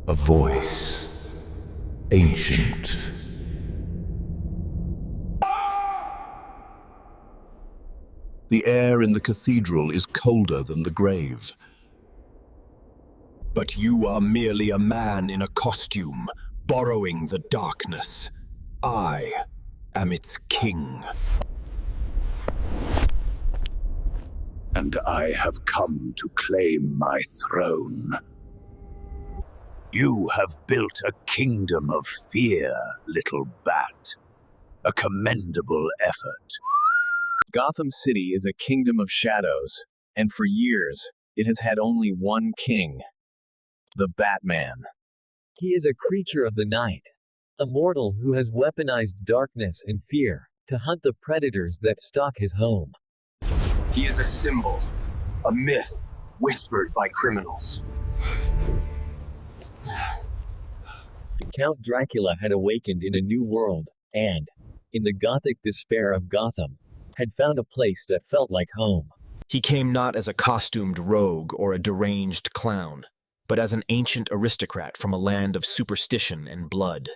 A voice, ancient. The air in the cathedral is colder than the grave. But you are merely a man in a costume, borrowing the darkness. I am its king. And I have come to claim my throne. You have built a kingdom of fear, little bat. A commendable effort. Gotham City is a kingdom of shadows, and for years, it has had only one king. The Batman. He is a creature of the night. A mortal who has weaponized darkness and fear to hunt the predators that stalk his home. He is a symbol, a myth, whispered by criminals. Count Dracula had awakened in a new world, and, in the gothic despair of Gotham, had found a place that felt like home. He came not as a costumed rogue or a deranged clown, but as an ancient aristocrat from a land of superstition and blood.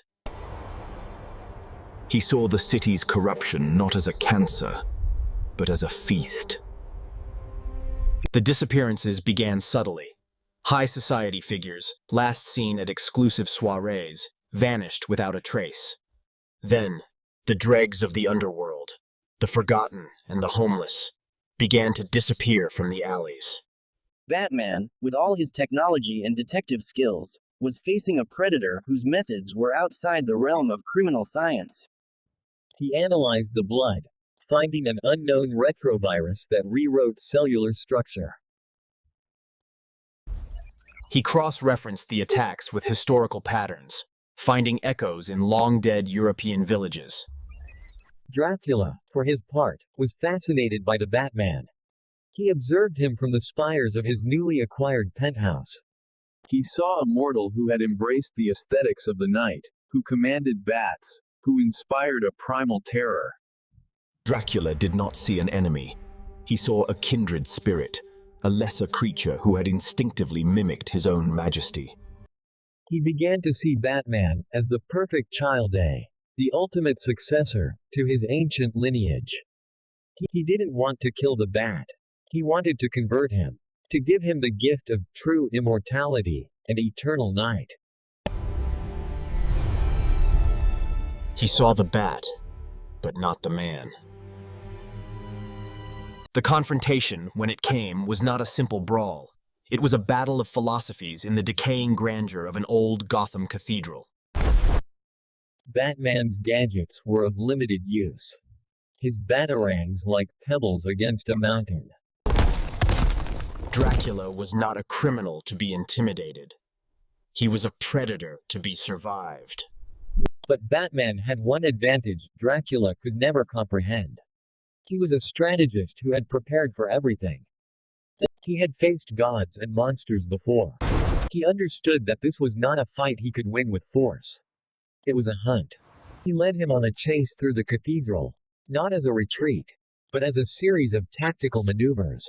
He saw the city's corruption not as a cancer, but as a feast. The disappearances began subtly. High society figures, last seen at exclusive soirees, vanished without a trace. Then, the dregs of the underworld, the forgotten and the homeless, began to disappear from the alleys. Batman, with all his technology and detective skills, was facing a predator whose methods were outside the realm of criminal science. He analyzed the blood, finding an unknown retrovirus that rewrote cellular structure. He cross-referenced the attacks with historical patterns, finding echoes in long-dead European villages. Dracula, for his part, was fascinated by the Batman. He observed him from the spires of his newly acquired penthouse. He saw a mortal who had embraced the aesthetics of the night, who commanded bats, who inspired a primal terror. Dracula did not see an enemy. He saw a kindred spirit, a lesser creature who had instinctively mimicked his own majesty. He began to see Batman as the perfect child, the ultimate successor to his ancient lineage. He didn't want to kill the bat. He wanted to convert him, to give him the gift of true immortality and eternal night. He saw the bat, but not the man. The confrontation, when it came, was not a simple brawl. It was a battle of philosophies in the decaying grandeur of an old Gotham cathedral. Batman's gadgets were of limited use. His batarangs like pebbles against a mountain. Dracula was not a criminal to be intimidated. He was a predator to be survived. But Batman had one advantage Dracula could never comprehend. He was a strategist who had prepared for everything. He had faced gods and monsters before. He understood that this was not a fight he could win with force. It was a hunt. He led him on a chase through the cathedral, not as a retreat, but as a series of tactical maneuvers.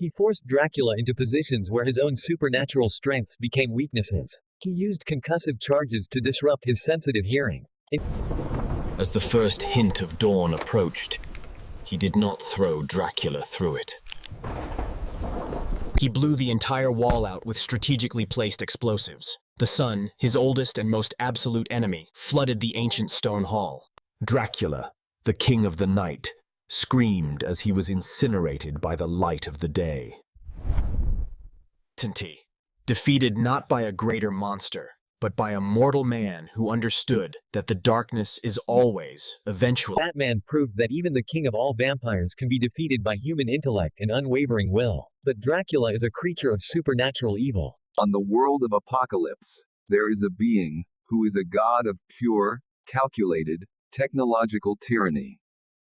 He forced Dracula into positions where his own supernatural strengths became weaknesses. He used concussive charges to disrupt his sensitive hearing. As the first hint of dawn approached, he did not throw Dracula through it. He blew the entire wall out with strategically placed explosives. The sun, his oldest and most absolute enemy, flooded the ancient stone hall. Dracula, the king of the night, screamed as he was incinerated by the light of the day. Defeated not by a greater monster, but by a mortal man who understood that the darkness is always, eventually. Batman proved that even the king of all vampires can be defeated by human intellect and unwavering will. But Dracula is a creature of supernatural evil. On the world of Apocalypse, there is a being who is a god of pure, calculated, technological tyranny.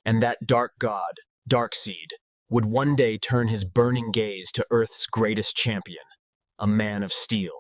And that dark god, Darkseid, would one day turn his burning gaze to Earth's greatest champion, a man of steel.